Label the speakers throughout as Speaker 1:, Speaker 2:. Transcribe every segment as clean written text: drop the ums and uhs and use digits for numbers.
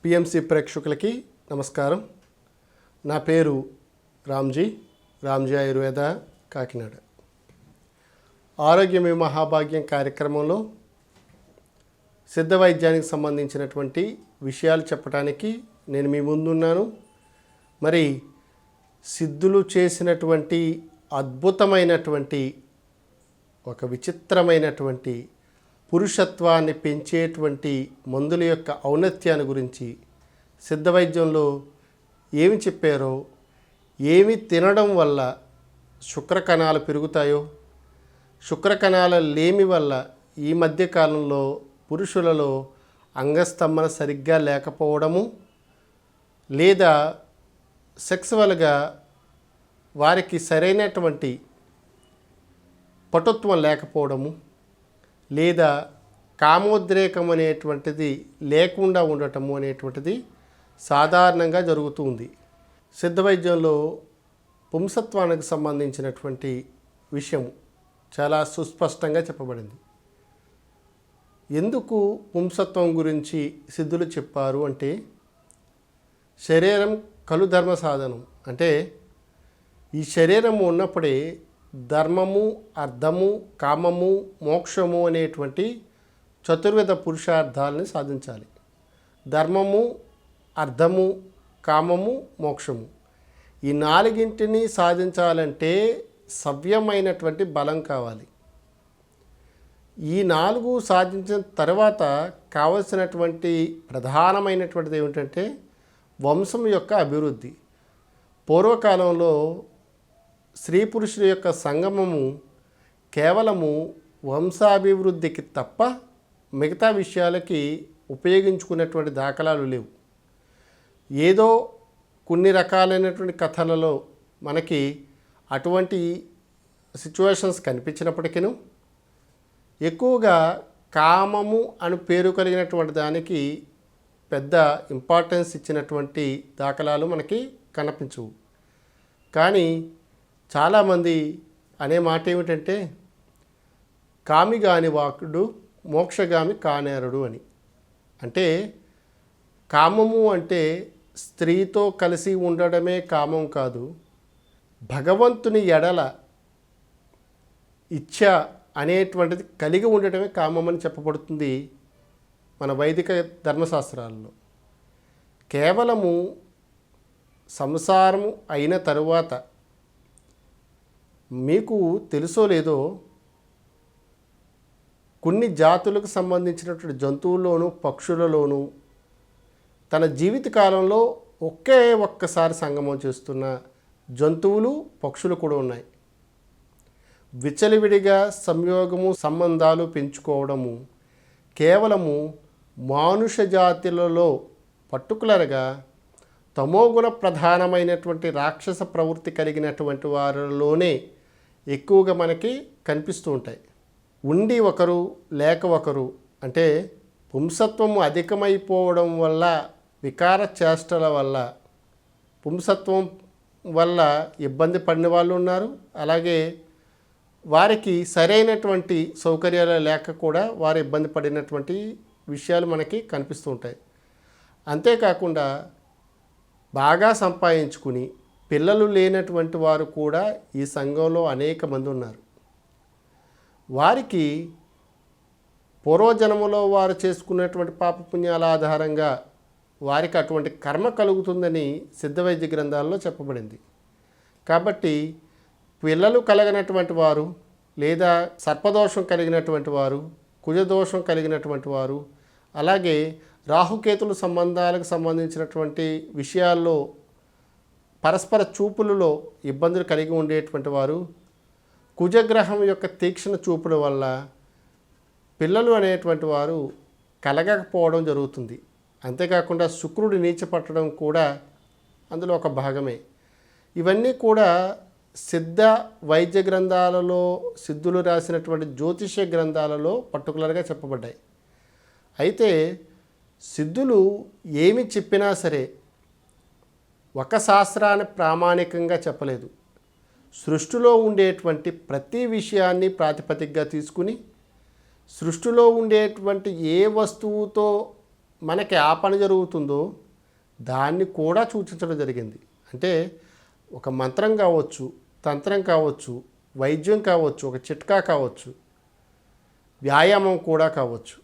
Speaker 1: PMC ప్రేక్షకులకి నమస్కారం. నా పేరు రామ్జీ ఆయుర్వేద, కాకినాడ. ఆరోగ్యమే మహాభాగ్యం కార్యక్రమంలో సిద్ధ వైద్యానికి సంబంధించినటువంటి విషయాలు చెప్పడానికి నేను మీ ముందున్నాను. మరి సిద్ధులు చేసినటువంటి అద్భుతమైనటువంటి ఒక విచిత్రమైనటువంటి పురుషత్వాన్ని పెంచేటువంటి మందుల యొక్క ఔన్నత్యాన్ని గురించి, సిద్ధ వైద్యంలో ఏమి చెప్పారో, ఏమి తినడం వల్ల శుక్రకణాలు పెరుగుతాయో, శుక్రకణాల లేమి వల్ల ఈ మధ్యకాలంలో పురుషులలో అంగస్తంభన సరిగ్గా లేకపోవడము, లేదా సెక్సువల్గా వారికి సరైనటువంటి పటుత్వం లేకపోవడము, లేదా కామోద్రేకం అనేటువంటిది లేకుండా ఉండటము అనేటువంటిది సాధారణంగా జరుగుతూ ఉంది. సిద్ధ వైద్యంలో పుంసత్వానికి సంబంధించినటువంటి విషయం చాలా సుస్పష్టంగా చెప్పబడింది. ఎందుకు పుంసత్వం గురించి సిద్ధులు చెప్పారు అంటే, శరీరం కలు ధర్మ సాధనం. అంటే ఈ శరీరము ఉన్నప్పుడే ధర్మము, అర్థము, కామము, మోక్షము అనేటువంటి చతుర్విధ పురుషార్థాలని సాధించాలి. ధర్మము, అర్థము, కామము, మోక్షము, ఈ నాలుగింటిని సాధించాలంటే సవ్యమైనటువంటి బలం కావాలి. ఈ నాలుగు సాధించిన తర్వాత కావలసినటువంటి ప్రధానమైనటువంటిది ఏమిటంటే వంశం యొక్క అభివృద్ధి. పూర్వకాలంలో స్త్రీ పురుషుల యొక్క సంగమము కేవలము వంశాభివృద్ధికి తప్ప మిగతా విషయాలకి ఉపయోగించుకున్నటువంటి దాఖలాలు లేవు. ఏదో కొన్ని రకాలైనటువంటి కథలలో మనకి అటువంటి సిచ్యువేషన్స్ కనిపించినప్పటికీ ఎక్కువగా కామము అని పేరు కలిగినటువంటి దానికి పెద్ద ఇంపార్టెన్స్ ఇచ్చినటువంటి దాఖలాలు మనకి కనిపించవు. కానీ చాలామంది అనే మాట ఏమిటంటే, కామిగాని వాకుడు మోక్షగామి కానేరడు అని. అంటే కామము అంటే స్త్రీతో కలిసి ఉండడమే కామం కాదు, భగవంతుని ఎడల ఇచ్ఛ అనేటువంటిది కలిగి ఉండటమే కామం అని చెప్పబడుతుంది మన వైదిక ధర్మశాస్త్రాలలో. కేవలము సంసారము అయిన తరువాత మీకు తెలుసో లేదో, కొన్ని జాతులకు సంబంధించినటువంటి జంతువుల్లోనూ పక్షులలోనూ తన జీవితకాలంలో ఒక్కసారి సంగమం చేస్తున్న జంతువులు, పక్షులు కూడా ఉన్నాయి. విచలివిడిగా సంయోగము, సంబంధాలు పెంచుకోవడము కేవలము మానుష జాతులలో, పర్టికులర్గా తమోగుణ ప్రధానమైనటువంటి రాక్షస ప్రవృత్తి కలిగినటువంటి వారిలోనే ఎక్కువగా మనకి కనిపిస్తూ ఉంటాయి. ఉండి ఒకరు లేక ఒకరు, అంటే పుంసత్వము అధికమైపోవడం వల్ల, వికార చేష్టల వల్ల, పుంసత్వం వల్ల ఇబ్బంది పడిన వాళ్ళు ఉన్నారు. అలాగే వారికి సరైనటువంటి సౌకర్యాలు లేక కూడా వారు ఇబ్బంది పడినటువంటి విషయాలు మనకి కనిపిస్తూ ఉంటాయి. అంతేకాకుండా బాగా సంపాదించుకుని పిల్లలు లేనటువంటి వారు కూడా ఈ సంఘంలో అనేక మంది ఉన్నారు. వారికి పూర్వజన్మలో వారు చేసుకున్నటువంటి పాపపుణ్యాల ఆధారంగా వారికి అటువంటి కర్మ కలుగుతుందని సిద్ధ వైద్య గ్రంథాల్లో చెప్పబడింది. కాబట్టి పిల్లలు కలగనటువంటి వారు, లేదా సర్పదోషం కలిగినటువంటి వారు, కుజదోషం కలిగినటువంటి వారు, అలాగే రాహుకేతుల సంబంధాలకు సంబంధించినటువంటి విషయాల్లో పరస్పర చూపులలో ఇబ్బందులు కలిగి ఉండేటువంటి వారు, కుజగ్రహం యొక్క తీక్షణ చూపుల వల్ల పిల్లలు అనేటువంటి వారు కలగకపోవడం జరుగుతుంది. అంతేకాకుండా శుక్రుడు నీచపట్టడం కూడా అందులో ఒక భాగమే. ఇవన్నీ కూడా సిద్ధ వైద్య గ్రంథాలలో, సిద్ధులు రాసినటువంటి జ్యోతిష్య గ్రంథాలలో పర్టికులర్గా చెప్పబడ్డాయి. అయితే సిద్ధులు ఏమి చెప్పినా సరే ఒక శాస్త్రాన్ని ప్రామాణికంగా చెప్పలేదు. సృష్టిలో ఉండేటువంటి ప్రతి విషయాన్ని ప్రాతిపదికగా తీసుకుని, సృష్టిలో ఉండేటువంటి ఏ వస్తువుతో మనకి ఆ పని జరుగుతుందో దాన్ని కూడా సూచించడం జరిగింది. అంటే ఒక మంత్రం కావచ్చు, తంత్రం కావచ్చు, వైద్యం కావచ్చు, ఒక చిట్కా కావచ్చు, వ్యాయామం కూడా కావచ్చు,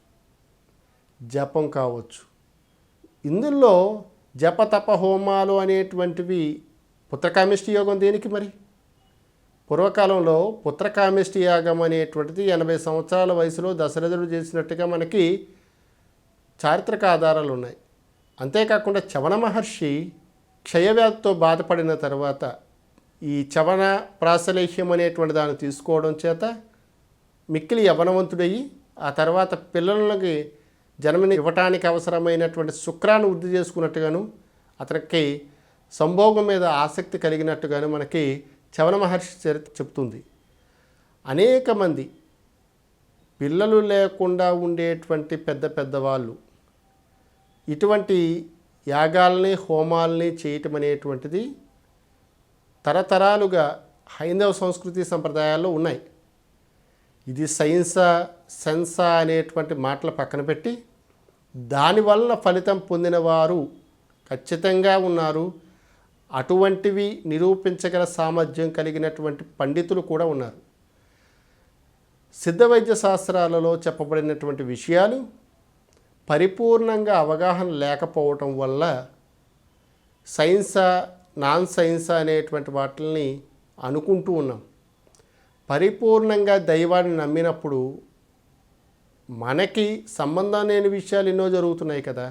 Speaker 1: జపం కావచ్చు. ఇందులో జపతప హోమాలు అనేటువంటివి పుత్రకామేష్టి యోగం దేనికి మరి? పూర్వకాలంలో పుత్రకామేష్టి యాగం అనేటువంటిది 80 సంవత్సరాల వయసులో దశరథుడు చేసినట్టుగా మనకి చారిత్రక ఆధారాలు ఉన్నాయి. అంతేకాకుండా చవన మహర్షి క్షయవ్యాధితో బాధపడిన తర్వాత ఈ చవన ప్రాశలేహ్యం అనేటువంటి దాన్ని తీసుకోవడం చేత మిక్కిలి యవ్వనవంతుడయ్యి ఆ తర్వాత పిల్లలకి జన్మని ఇవ్వటానికి అవసరమైనటువంటి శుక్రాన్ని వృద్ధి చేసుకున్నట్టుగాను అతనికి సంభోగం మీద ఆసక్తి కలిగినట్టుగాను మనకి చవన మహర్షి చరిత్ర చెప్తుంది. అనేక మంది పిల్లలు లేకుండా ఉండేటువంటి పెద్ద పెద్దవాళ్ళు ఇటువంటి యాగాల్ని హోమాల్ని చేయటం అనేటువంటిది తరతరాలుగా హైందవ సంస్కృతి సంప్రదాయాల్లో ఉన్నాయి. ఇది సెన్సా అనేటువంటి మాటలు పక్కన పెట్టి దానివల్ల ఫలితం పొందిన వారు ఖచ్చితంగా ఉన్నారు. అటువంటివి నిరూపించగల సామర్థ్యం కలిగినటువంటి పండితులు కూడా ఉన్నారు. సిద్ధ వైద్య శాస్త్రాలలో చెప్పబడినటువంటి విషయాలు పరిపూర్ణంగా అవగాహన లేకపోవటం వల్ల సైన్సా నాన్ సైన్సా అనేటువంటి వాటిని అనుకుంటూ ఉన్నాం. పరిపూర్ణంగా దైవాన్ని నమ్మినప్పుడు మనకి సంబంధం లేని విషయాలు ఎన్నో జరుగుతున్నాయి కదా.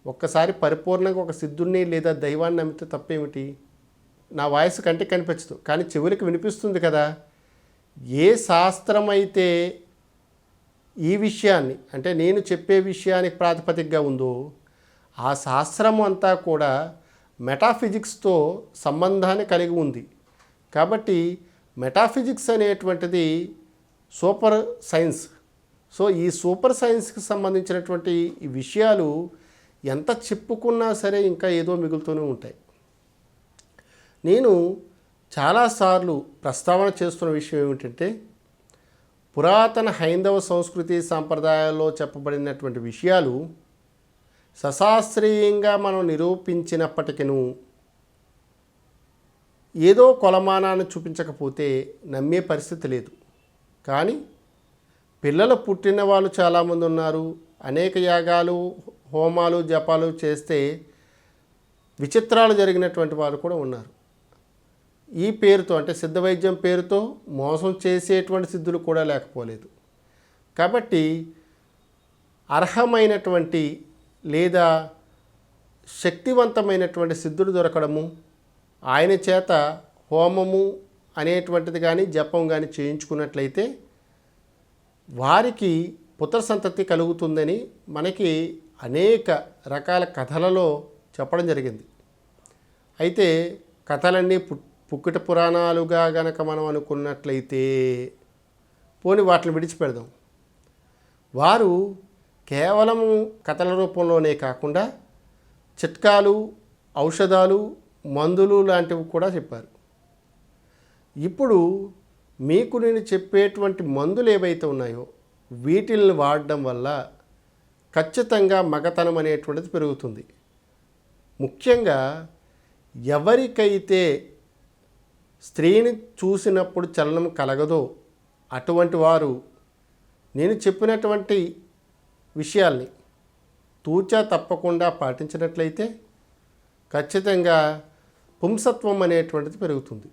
Speaker 1: ఒక్కసారి పరిపూర్ణంగా ఒక సిద్ధుడిని లేదా దైవాన్ని నమ్మితే తప్పేమిటి? నా వాయిస్ కంటికి కనిపించదు కానీ చెవులకు వినిపిస్తుంది కదా. ఏ శాస్త్రం అయితే ఈ విషయాన్ని అంటే నేను చెప్పే విషయానికి ప్రాతిపదికగా ఉందో ఆ శాస్త్రం అంతా కూడా మెటాఫిజిక్స్తో సంబంధాన్ని కలిగి ఉంది. కాబట్టి మెటాఫిజిక్స్ అనేటువంటిది సూపర్ సైన్స్. సో ఈ సూపర్ సైన్స్కి సంబంధించినటువంటి ఈ విషయాలు ఎంత చెప్పుకున్నా సరే ఇంకా ఏదో మిగులుతూనే ఉంటాయి. నేను చాలాసార్లు ప్రస్తావన చేస్తున్న విషయం ఏమిటంటే పురాతన హైందవ సంస్కృతి సాంప్రదాయాల్లో చెప్పబడినటువంటి విషయాలు సశాస్త్రీయంగా మనం నిరూపించినప్పటికీ ఏదో కొలమానాన్ని చూపించకపోతే నమ్మే పరిస్థితి లేదు. కానీ పిల్లలు పుట్టిన వాళ్ళు చాలామంది ఉన్నారు. అనేక యాగాలు హోమాలు జపాలు చేస్తే విచిత్రాలు జరిగినటువంటి వారు కూడా ఉన్నారు. ఈ పేరుతో అంటే సిద్ధ వైద్యం పేరుతో మోసం చేసేటువంటి సిద్ధులు కూడా లేకపోలేదు. కాబట్టి అర్హమైనటువంటి లేదా శక్తివంతమైనటువంటి సిద్ధుడు దొరకడము, ఆయన చేత హోమము అనేటువంటిది కానీ జపం కానీ చేయించుకున్నట్లయితే వారికి పుత్ర సంతతి కలుగుతుందని మనకి అనేక రకాల కథలలో చెప్పడం జరిగింది. అయితే కథలన్నీ పుక్కిట పురాణాలుగా గనక మనం అనుకున్నట్లయితే పోని వాటిని విడిచిపెడదాం. వారు కేవలం కథల రూపంలోనే కాకుండా చిట్కాలు, ఔషధాలు, మందులు లాంటివి కూడా చెప్పారు. ఇప్పుడు మీకు నేను చెప్పేటువంటి మందులు ఏవైతే ఉన్నాయో వీటిల్ని వాడడం వల్ల ఖచ్చితంగా మగతనం అనేటువంటిది పెరుగుతుంది. ముఖ్యంగా ఎవరికైతే స్త్రీని చూసినప్పుడు చలనం కలగదో అటువంటి వారు నేను చెప్పినటువంటి విషయాల్ని తూచా తప్పకుండా పాటించినట్లయితే ఖచ్చితంగా పుంసత్వం అనేటువంటిది పెరుగుతుంది.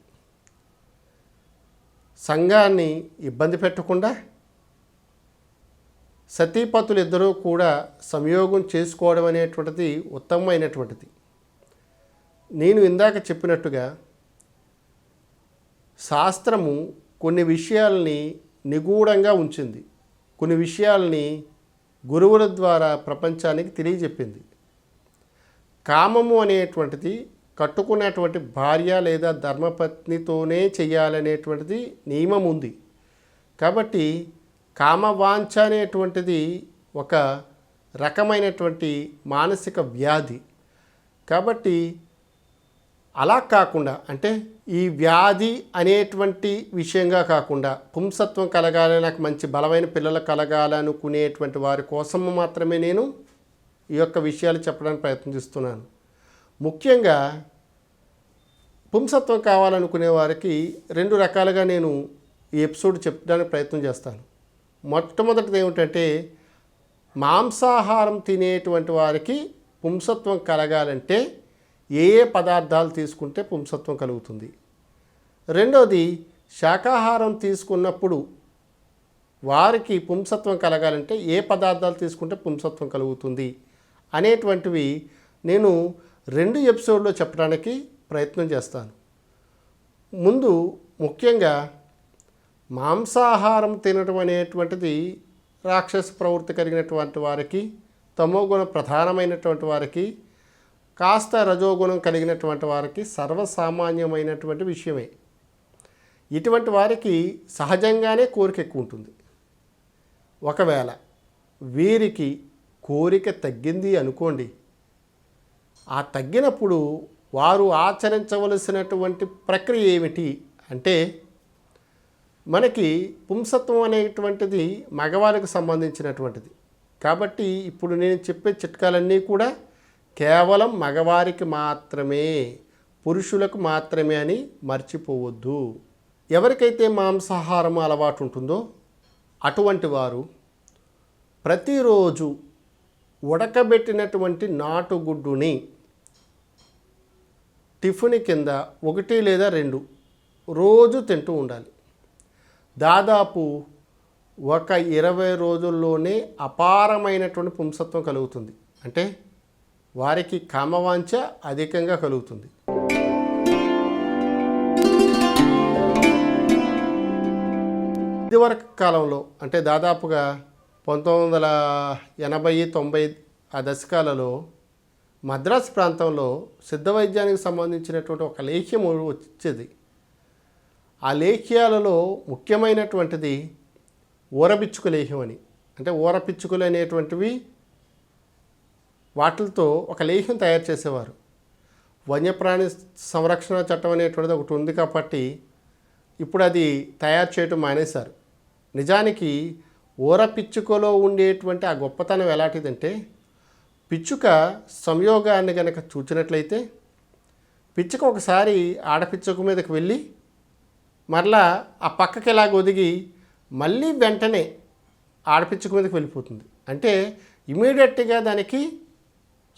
Speaker 1: సంఘాన్ని ఇబ్బంది పెట్టకుండా సతీపతులు ఇద్దరూ కూడా సంయోగం చేసుకోవడం అనేటువంటిది ఉత్తమమైనటువంటిది. నేను ఇందాక చెప్పినట్టుగా శాస్త్రము కొన్ని విషయాల్ని నిగూఢంగా ఉంచింది, కొన్ని విషయాల్ని గురువుల ద్వారా ప్రపంచానికి తెలియజెప్పింది. కామము అనేటువంటిది కట్టుకున్నటువంటి భార్య లేదా ధర్మపత్నితోనే చేయాలనేటువంటిది నియమం ఉంది. కాబట్టి కామవాంఛ అనేటువంటిది ఒక రకమైనటువంటి మానసిక వ్యాధి. కాబట్టి అలా కాకుండా అంటే ఈ వ్యాధి అనేటువంటి విషయంగా కాకుండా పుంసత్వం కలగాలి, నాకు మంచి బలమైన పిల్లలు కలగాలనుకునేటువంటి వారి కోసము మాత్రమే నేను ఈ యొక్క విషయాలు చెప్పడానికి ప్రయత్నిస్తున్నాను. ముఖ్యంగా పుంసత్వం కావాలనుకునే వారికి 2 రకాలుగా నేను ఈ ఎపిసోడ్ చెప్పడానికి ప్రయత్నం చేస్తాను. మొట్టమొదటిది ఏమిటంటే, మాంసాహారం తినేటువంటి వారికి పుంసత్వం కలగాలంటే ఏ ఏ పదార్థాలు తీసుకుంటే పుంసత్వం కలుగుతుంది. రెండోది, శాకాహారం తీసుకున్నప్పుడు వారికి పుంసత్వం కలగాలంటే ఏ పదార్థాలు తీసుకుంటే పుంసత్వం కలుగుతుంది అనేటువంటివి నేను 2 ఎపిసోడ్లో చెప్పడానికి ప్రయత్నం చేస్తాను. ముందు ముఖ్యంగా మాంసాహారం తినడం అనేటువంటిది రాక్షస ప్రవృత్తి కలిగినటువంటి వారికి, తమోగుణ ప్రధానమైనటువంటి వారికి, కాస్త రజోగుణం కలిగినటువంటి వారికి సర్వసామాన్యమైనటువంటి విషయమే. ఇటువంటి వారికి సహజంగానే కోరిక ఎక్కువ ఉంటుంది. ఒకవేళ వీరికి కోరిక తగ్గింది అనుకోండి, ఆ తగ్గినప్పుడు వారు ఆచరించవలసినటువంటి ప్రక్రియ ఏమిటి అంటే, మనకి పుంసత్వం అనేటువంటిది మగవారికి సంబంధించినటువంటిది కాబట్టి ఇప్పుడు నేను చెప్పే చిట్కాలన్నీ కూడా కేవలం మగవారికి మాత్రమే, పురుషులకు మాత్రమే అని మర్చిపోవద్దు. ఎవరికైతే మాంసాహారం అలవాటు ఉంటుందో అటువంటి వారు ప్రతిరోజు ఉడకబెట్టినటువంటి నాటుగుడ్డుని టిఫిన్ కింద 1 లేదా 2 రోజు తింటూ ఉండాలి. దాదాపు ఒక 20 రోజుల్లోనే అపారమైనటువంటి పుంసత్వం కలుగుతుంది. అంటే వారికి కామవాంఛ అధికంగా కలుగుతుంది. ఇదివరకు కాలంలో అంటే దాదాపుగా 1980-90 ఆ దశకాలలో మద్రాసు ప్రాంతంలో సిద్ధ వైద్యానికి సంబంధించినటువంటి ఒక లేఖ్యం వచ్చేది. ఆ లేఖ్యాలలో ముఖ్యమైనటువంటిది ఊరపిచ్చుక లేహ్యం అని. అంటే ఊరపిచ్చుకలు అనేటువంటివి వాటితో ఒక లేహ్యం తయారు చేసేవారు. వన్యప్రాణి సంరక్షణ చట్టం అనేటువంటిది ఒకటి ఉంది కాబట్టి ఇప్పుడు అది తయారు చేయటం మానేశారు. నిజానికి ఊరపిచ్చుకలో ఉండేటువంటి ఆ గొప్పతనం ఎలాంటిదంటే, పిచ్చుక సంయోగాన్ని కనుక చూచినట్లయితే పిచ్చుక ఒకసారి ఆడపిచ్చుక మీదకి వెళ్ళి మరలా ఆ పక్కకి ఇలాగ ఒదిగి మళ్ళీ వెంటనే ఆడపిచ్చుక మీదకి వెళ్ళిపోతుంది. అంటే ఇమీడియట్గా దానికి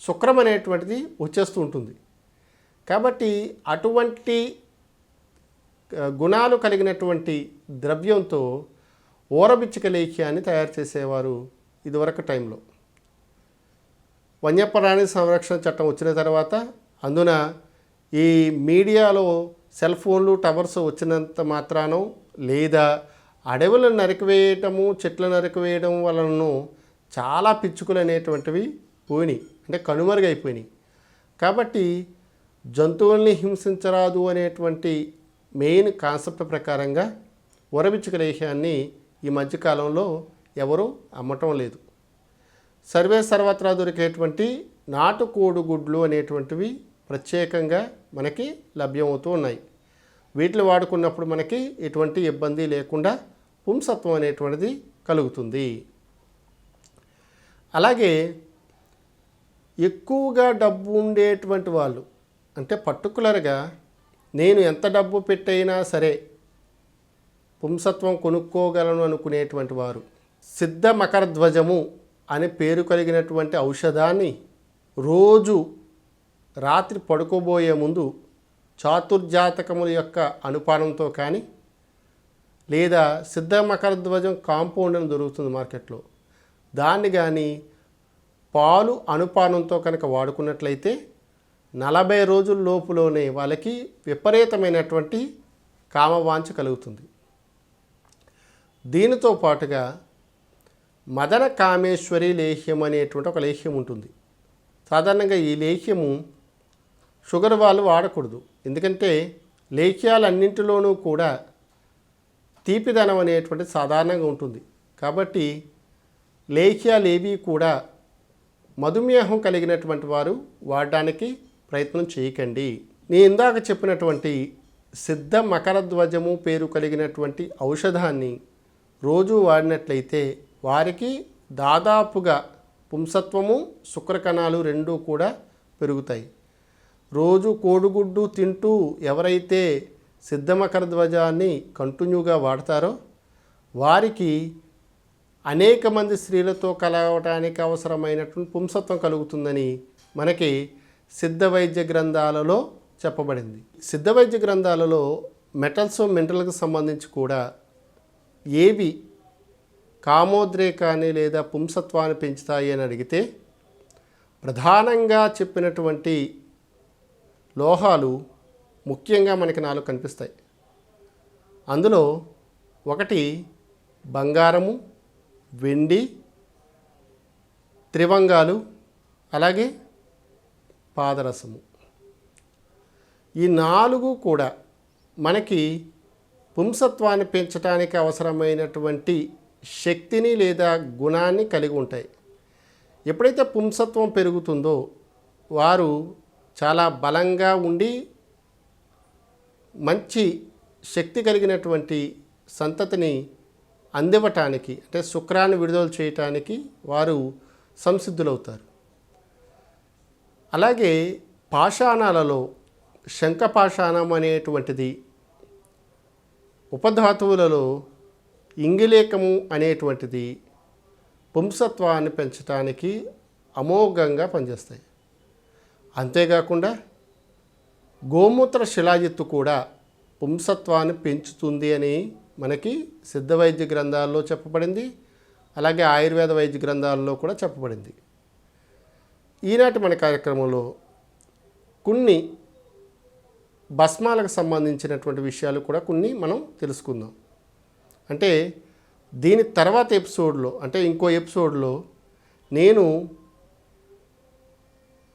Speaker 1: శుక్రం అనేటువంటిది వచ్చేస్తూ ఉంటుంది. కాబట్టి అటువంటి గుణాలు కలిగినటువంటి ద్రవ్యంతో ఊరపిచ్చుక లేఖ్యాన్ని తయారు చేసేవారు ఇదివరకు టైంలో. వన్యప్రాణి సంరక్షణ చట్టం వచ్చిన తర్వాత అందున ఈ మీడియాలో సెల్ ఫోన్లు టవర్స్ వచ్చినంత మాత్రానో లేదా అడవులను నరికివేయటము, చెట్లు నరికివేయడం వలన చాలా పిచ్చుకలు అనేటువంటివి పోయినాయి, అంటే కనుమరుగైపోయినాయి. కాబట్టి జంతువుల్ని హింసించరాదు అనేటువంటి మెయిన్ కాన్సెప్ట్ ప్రకారంగా ఊరపిచ్చుక లేహ్యాన్ని ఈ మధ్యకాలంలో ఎవరూ అమ్మటం లేదు. సర్వే సర్వత్రా దొరికేటువంటి నాటుకోడి గుడ్లు అనేటువంటివి ప్రత్యేకంగా మనకి లభ్యమవుతూ ఉన్నాయి. వీటిని వాడుకున్నప్పుడు మనకి ఎటువంటి ఇబ్బంది లేకుండా పుంసత్వం అనేటువంటిది కలుగుతుంది. అలాగే ఎక్కువగా డబ్బు ఉండేటువంటి వాళ్ళు, అంటే పర్టికులర్గా నేను ఎంత డబ్బు పెట్టైనా సరే పుంసత్వం కొనుక్కోగలను అనుకునేటువంటి వారు సిద్ధ మకరధ్వజము అనే పేరు కలిగినటువంటి ఔషధాన్ని రోజు రాత్రి పడుకోబోయే ముందు చాతుర్జాతకముల యొక్క అనుపానంతో కానీ లేదా సిద్ధ మకరధ్వజం కాంపౌండ్ అని దొరుకుతుంది మార్కెట్లో, దాన్ని కానీ పాలు అనుపానంతో కనుక వాడుకున్నట్లయితే 40 రోజుల లోపులోనే వాళ్ళకి విపరీతమైనటువంటి కామవాంఛ కలుగుతుంది. దీనితో పాటుగా మదన కామేశ్వరి లేహ్యం అనేటువంటి ఒక లేహ్యం ఉంటుంది. సాధారణంగా ఈ లేహ్యము షుగర్ వాళ్ళు వాడకూడదు, ఎందుకంటే లేహ్యాలన్నింటిలోనూ కూడా తీపిదనం అనేటువంటిది సాధారణంగా ఉంటుంది. కాబట్టి లేహ్యాలు ఏవి కూడా మధుమేహం కలిగినటువంటి వారు వాడడానికి ప్రయత్నం చేయకండి. నేను ఇందాక చెప్పినటువంటి సిద్ధ మకరధ్వజము పేరు కలిగినటువంటి ఔషధాన్ని రోజు వాడినట్లయితే వారికి దాదాపుగా పుంసత్వము శుక్రకణాలు రెండూ కూడా పెరుగుతాయి. రోజు కోడిగుడ్డు తింటూ ఎవరైతే సిద్ధమకర ధ్వజాన్ని కంటిన్యూగా వాడతారో వారికి అనేక మంది స్త్రీలతో కలవటానికి అవసరమైనటువంటి పుంసత్వం కలుగుతుందని మనకి సిద్ధ వైద్య గ్రంథాలలో చెప్పబడింది. సిద్ధ వైద్య గ్రంథాలలో మెటల్స్ మినరల్కి సంబంధించి కూడా ఏవి కామోద్రేకాన్ని లేదా పుంసత్వాన్ని పెంచుతాయి అని అడిగితే ప్రధానంగా చెప్పినటువంటి లోహాలు ముఖ్యంగా మనకి 4 కనిపిస్తాయి. అందులో ఒకటి బంగారము, వెండి, త్రివంగాలు, అలాగే పాదరసము. ఈ 4 కూడా మనకి పుంసత్వాన్ని పెంచడానికి అవసరమైనటువంటి శక్తిని లేదా గుణాన్ని కలిగి ఉంటాయి. ఎప్పుడైతే పుంసత్వం పెరుగుతుందో వారు చాలా బలంగా ఉండి మంచి శక్తి కలిగినటువంటి సంతతిని అందివ్వటానికి అంటే శుక్రాన్ని విడుదల చేయటానికి వారు సంసిద్ధులవుతారు. అలాగే పాషాణాలలో శంఖపాషాణం అనేటువంటిది, ఉపధాతువులలో ఇంగిలేకము అనేటువంటిది పుంసత్వాన్ని పెంచడానికి అమోఘంగా పనిచేస్తాయి. అంతేకాకుండా గోమూత్ర శిలాజిత్తు కూడా పుంసత్వాన్ని పెంచుతుంది అని మనకి సిద్ధ వైద్య గ్రంథాల్లో చెప్పబడింది. అలాగే ఆయుర్వేద వైద్య గ్రంథాల్లో కూడా చెప్పబడింది. ఈనాటి మన కార్యక్రమంలో కొన్ని భస్మాలకు సంబంధించినటువంటి విషయాలు కూడా కొన్ని మనం తెలుసుకుందాం. అంటే దీని తర్వాత ఎపిసోడ్లో అంటే ఇంకో ఎపిసోడ్లో నేను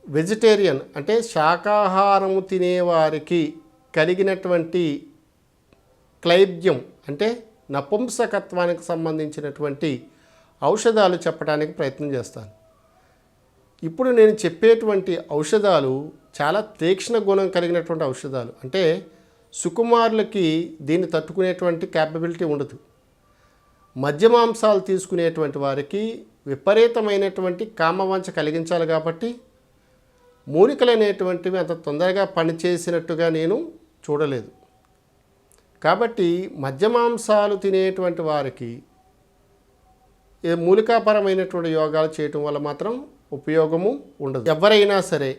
Speaker 1: వెజిటేరియన్ అంటే శాకాహారము తినేవారికి కలిగినటువంటి క్లైబ్యం అంటే నపుంసకత్వానికి సంబంధించినటువంటి ఔషధాలు చెప్పడానికి ప్రయత్నం చేస్తాను. ఇప్పుడు నేను చెప్పేటువంటి ఔషధాలు చాలా తీక్ష్ణ గుణం కలిగినటువంటి ఔషధాలు. అంటే సుకుమారులకి దీన్ని తట్టుకునేటువంటి క్యాపబిలిటీ ఉండదు. మద్యమాంసాలు తీసుకునేటువంటి వారికి విపరీతమైనటువంటి కామవాంఛ కలిగించాలి కాబట్టి మూలికలు అనేటువంటివి అంత తొందరగా పనిచేసినట్టుగా నేను చూడలేదు. కాబట్టి మద్యమాంసాలు తినేటువంటి వారికి మూలికాపరమైనటువంటి యోగాలు చేయటం వల్ల మాత్రం ఉపయోగము ఉండదు. ఎవరైనా సరే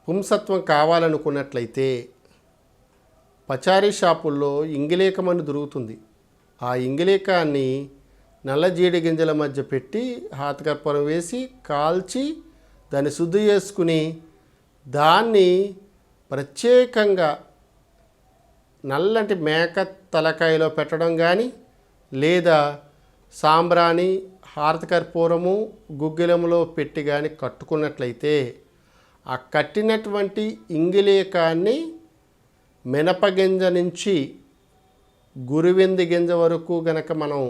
Speaker 1: పుంసత్వం కావాలనుకున్నట్లయితే పచారీ షాపుల్లో ఇంగిలేకమని దొరుకుతుంది. ఆ ఇంగిలేకాన్ని నల్ల జీడి గింజల మధ్య పెట్టి హాతకర్పూరం వేసి కాల్చి దాన్ని శుద్ధి చేసుకుని దాన్ని ప్రత్యేకంగా నల్లటి మేక తలకాయలో పెట్టడం కానీ లేదా సాంబ్రాణి హారతకర్పూరము గుగ్గిలంలో పెట్టి కానీ కట్టుకున్నట్లయితే ఆ కట్టినటువంటి ఇంగిలేకాన్ని మినపగింజ నుంచి గురువింది గింజ వరకు గనక మనం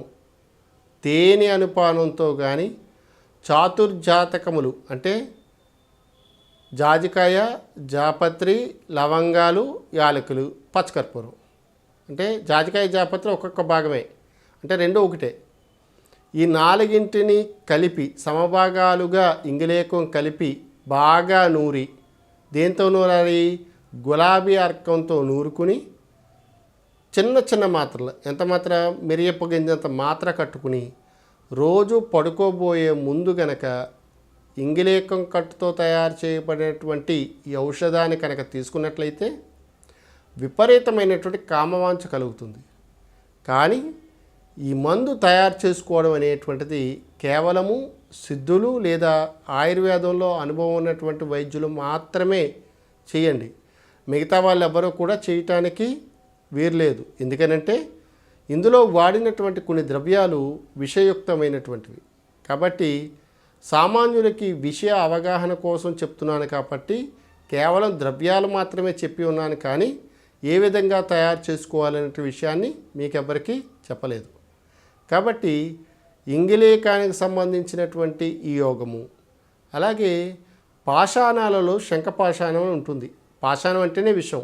Speaker 1: తేనె అనుపానంతో కానీ చాతుర్జాతకములు అంటే జాజికాయ, జాపత్రి, లవంగాలు, యాలకులు, పచ్చకర్పూరం అంటే జాజికాయ జాపత్రి ఒక్కొక్క భాగమే అంటే రెండు ఒకటే. ఈ 4 కలిపి సమభాగాలుగా ఇంగిలేకం కలిపి బాగా నూరి దేంతో నూరాలి? గులాబీ అర్కంతో నూరుకుని చిన్న చిన్న మాత్రలు ఎంత మాత్ర మిరియపు గింజంత మాత్ర కట్టుకుని రోజు పడుకోబోయే ముందు గనక ఇంగిలేకం కట్టుతో తయారు చేయబడినటువంటి ఈ ఔషధాన్ని కనుక తీసుకున్నట్లయితే విపరీతమైనటువంటి కామవాంఛ కలుగుతుంది. కానీ ఈ మందు తయారు చేసుకోవడం అనేటువంటిది కేవలము సిద్ధులు లేదా ఆయుర్వేదంలో అనుభవం ఉన్నటువంటి వైద్యులు మాత్రమే చేయండి. మిగతా వాళ్ళు ఎవరూ కూడా చేయటానికి వీర్లేదు. ఎందుకనంటే ఇందులో వాడినటువంటి కొన్ని ద్రవ్యాలు విషయుక్తమైనటువంటివి. కాబట్టి సామాన్యులకి విషయ అవగాహన కోసం చెప్తున్నాను కాబట్టి కేవలం ద్రవ్యాలు మాత్రమే చెప్పి ఉన్నాను, కానీ ఏ విధంగా తయారు చేసుకోవాలనే విషయాన్ని మీకెవ్వరికీ చెప్పలేదు. కాబట్టి ఇంగిలేకానికి సంబంధించినటువంటి ఈ యోగము, అలాగే పాషాణాలలో శంఖపాషాణం ఉంటుంది. పాషాణం అంటేనే విషం.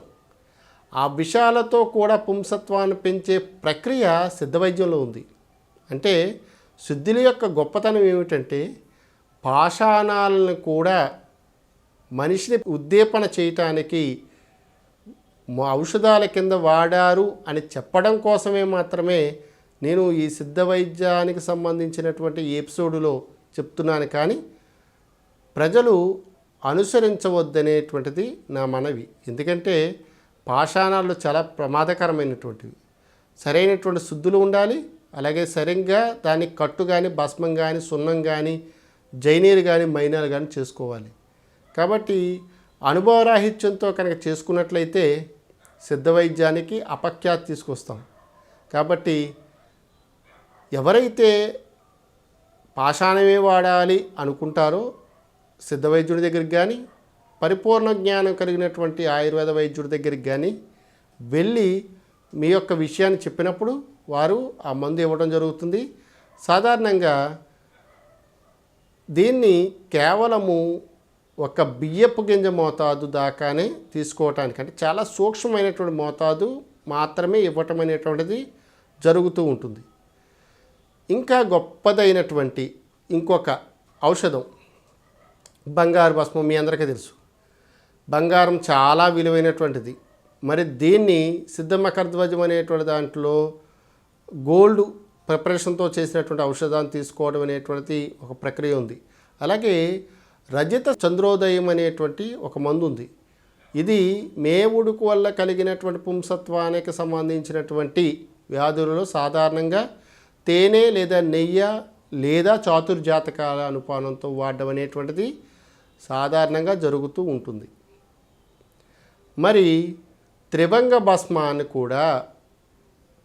Speaker 1: ఆ విషాలతో కూడా పుంసత్వాన్ని పెంచే ప్రక్రియ సిద్ధవైద్యంలో ఉంది. అంటే సిద్ధుల యొక్క గొప్పతనం ఏమిటంటే పాషాణాలను కూడా మనిషిని ఉద్దీపన చేయటానికి ఔషధాల కింద వాడారు అని చెప్పడం కోసమే మాత్రమే నేను ఈ సిద్ధ వైద్యానికి సంబంధించినటువంటి ఎపిసోడులో చెప్తున్నాను. కానీ ప్రజలు అనుసరించవద్దనేటువంటిది నా మనవి. ఎందుకంటే పాషాణాలు చాలా ప్రమాదకరమైనటువంటివి. సరైనటువంటి శుద్ధులు ఉండాలి. అలాగే సరిగ్గా దానికి కట్టు కానీ భస్మం కానీ సున్నం కానీ జైనీరు కానీ మైనాలు కానీ చేసుకోవాలి. కాబట్టి అనుభవరాహిత్యంతో కనుక చేసుకున్నట్లయితే సిద్ధ వైద్యానికి అపఖ్యాతి తీసుకొస్తాం. కాబట్టి ఎవరైతే పాషాణమే వాడాలి అనుకుంటారో సిద్ధ వైద్యుడి దగ్గరికి కానీ పరిపూర్ణ జ్ఞానం కలిగినటువంటి ఆయుర్వేద వైద్యుడి దగ్గరికి కానీ వెళ్ళి మీ యొక్క విషయాన్ని చెప్పినప్పుడు వారు ఆ మందు ఇవ్వడం జరుగుతుంది. సాధారణంగా దీన్ని కేవలము ఒక బియ్యపు గింజ మోతాదు దాకానే తీసుకోవటానికి, అంటే చాలా సూక్ష్మమైనటువంటి మోతాదు మాత్రమే ఇవ్వటం అనేటువంటిది జరుగుతూ ఉంటుంది. ఇంకా గొప్పదైనటువంటి ఇంకొక ఔషధం బంగారు భస్మం. మీ అందరికీ తెలుసు, బంగారం చాలా విలువైనటువంటిది. మరి దీన్ని సిద్ధమకరధ్వజం అనేటువంటి దాంట్లో గోల్డ్ ప్రిపరేషన్తో చేసినటువంటి ఔషధాన్ని తీసుకోవడం అనేటువంటిది ఒక ప్రక్రియ ఉంది. అలాగే రజత చంద్రోదయం అనేటువంటి ఒక మందు ఉంది. ఇది మేవుడుకు వల్ల కలిగినటువంటి పుంసత్వానికి సంబంధించినటువంటి వ్యాధులలో సాధారణంగా తేనె లేదా నెయ్యి లేదా చాతుర్జాతకాల అనుపానంతో వాడడం అనేటువంటిది సాధారణంగా జరుగుతూ ఉంటుంది. మరి త్రిభంగ భస్మాన్ని కూడా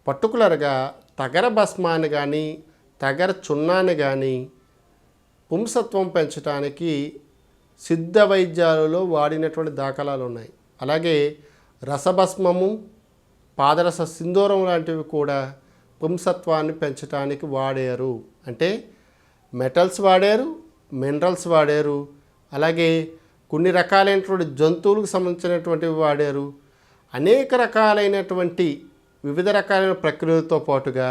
Speaker 1: పర్టికులర్గా తగర భస్మాన్ని కానీ తగర చున్నాన్ని కానీ పుంసత్వం పెంచడానికి సిద్ధ వైద్యాలలో వాడినటువంటి దాఖలాలు ఉన్నాయి. అలాగే రసభస్మము పాదరస సింధూరం లాంటివి కూడా పుంసత్వాన్ని పెంచడానికి వాడారు. అంటే మెటల్స్ వాడారు, మినరల్స్ వాడారు, అలాగే కొన్ని రకాలైనటువంటి జంతువులకు సంబంధించినటువంటివి వాడారు. అనేక రకాలైనటువంటి వివిధ రకాలైన ప్రక్రియలతో పాటుగా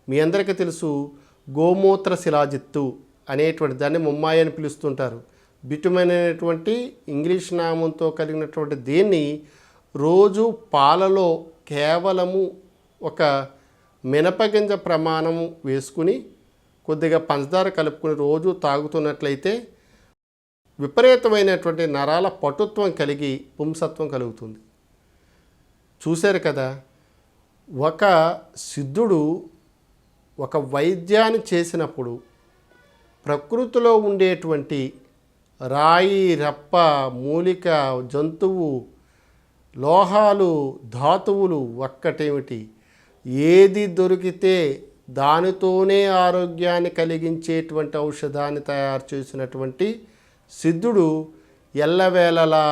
Speaker 1: మీ అందరికీ తెలుసు గోమూత్ర శిలాజిత్తు అనేటువంటి దాన్ని ముమ్మాయి అని పిలుస్తుంటారు. బిటుమెన్ అనేటువంటి ఇంగ్లీష్ నామంతో కలిగినటువంటి దీన్ని రోజు పాలలో కేవలము ఒక మినపగింజ ప్రమాణము వేసుకుని కొద్దిగా పంచదార కలుపుకుని రోజు తాగుతున్నట్లయితే విపరీతమైనటువంటి నరాల పటుత్వం కలిగి పుంసత్వం కలుగుతుంది. చూశారు కదా, ఒక సిద్ధుడు ఒక వైద్యాన్ని చేసినప్పుడు ప్రకృతిలో ఉండేటువంటి రాయి, రప్ప, మూలిక, జంతువు, లోహాలు, ధాతువులు ఒక్కటేమిటి, ఏది దొరికితే దానితోనే ఆరోగ్యాన్ని కలిగించేటువంటి ఔషధాన్ని తయారు చేసినటువంటి సిద్ధుడు ఎల్లవేళలా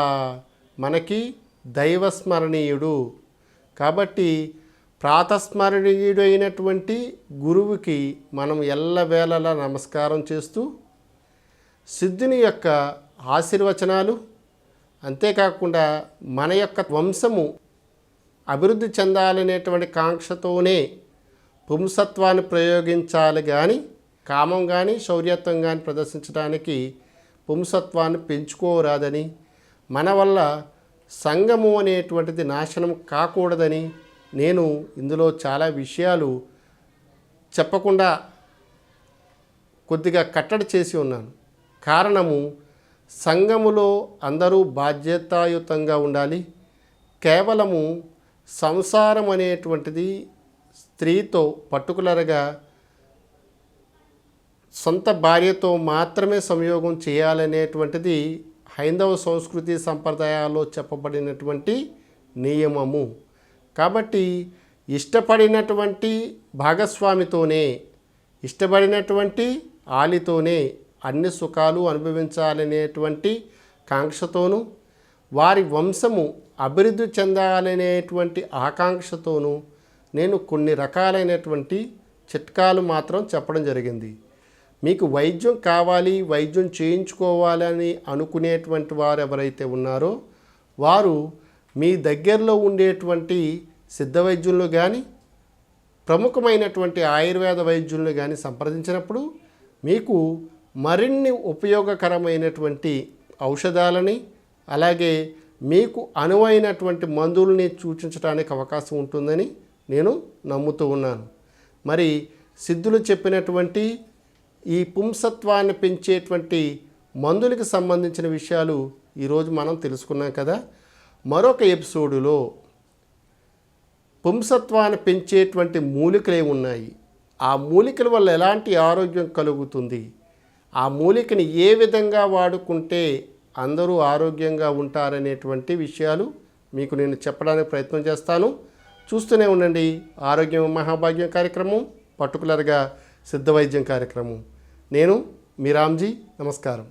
Speaker 1: మనకి దైవస్మరణీయుడు. కాబట్టి ప్రాతస్మరణీయుడు అయినటువంటి గురువుకి మనం ఎల్లవేళలా నమస్కారం చేస్తూ సిద్ధుని యొక్క ఆశీర్వచనాలు, అంతేకాకుండా మన యొక్క వంశము అభివృద్ధి చెందాలనేటువంటి కాంక్షతోనే పుంసత్వాన్ని ప్రయోగించాలి. కానీ కామం కానీ శౌర్యత్వం కానీ ప్రదర్శించడానికి పుంసత్వాన్ని పెంచుకోరాదని, మన వల్ల సంఘము అనేటువంటిది నాశనం కాకూడదని నేను ఇందులో చాలా విషయాలు చెప్పకుండా కొద్దిగా కట్టడి చేసి ఉన్నాను. కారణము సంఘములో అందరూ బాధ్యతాయుతంగా ఉండాలి. కేవలము సంసారం అనేటువంటిది స్త్రీతో పర్టికులర్గా సొంత భార్యతో మాత్రమే సంయోగం చేయాలనేటువంటిది హైందవ సంస్కృతి సంప్రదాయాల్లో చెప్పబడినటువంటి నియమము. కాబట్టి ఇష్టపడినటువంటి భాగస్వామితోనే, ఇష్టపడినటువంటి ఆలితోనే అన్ని సుఖాలు అనుభవించాలనేటువంటి కాంక్షతోనూ, వారి వంశము అభివృద్ధి చెందాలనేటువంటి ఆకాంక్షతోనూ నేను కొన్ని రకాలైనటువంటి చిట్కాలు మాత్రం చెప్పడం జరిగింది. మీకు వైద్యం కావాలి, వైద్యం చేయించుకోవాలని అనుకునేటువంటి వారు ఎవరైతే ఉన్నారో వారు మీ దగ్గరలో ఉండేటువంటి సిద్ధ వైద్యులను కానీ ప్రముఖమైనటువంటి ఆయుర్వేద వైద్యులను కానీ సంప్రదించినప్పుడు మీకు మరిన్ని ఉపయోగకరమైనటువంటి ఔషధాలని అలాగే మీకు అనువైనటువంటి మందుల్ని సూచించడానికి అవకాశం ఉంటుందని నేను నమ్ముతూ ఉన్నాను. మరి సిద్ధులు చెప్పినటువంటి ఈ పుంసత్వాన్ని పెంచేటువంటి మందులకు సంబంధించిన విషయాలు ఈరోజు మనం తెలుసుకున్నాం కదా. మరొక ఎపిసోడులో పుంసత్వాన్ని పెంచేటువంటి మూలికలు ఏమున్నాయి, ఆ మూలికల వల్ల ఎలాంటి ఆరోగ్యం కలుగుతుంది, ఆ మూలికని ఏ విధంగా వాడుకుంటే అందరూ ఆరోగ్యంగా ఉంటారనేటువంటి విషయాలు మీకు నేను చెప్పడానికి ప్రయత్నం చేస్తాను. చూస్తూనే ఉండండి ఆరోగ్యం మహాభాగ్యం కార్యక్రమం, పర్టికులర్గా సిద్ధ వైద్యం కార్యక్రమం. నేను మీ రామ్జీ. నమస్కారం.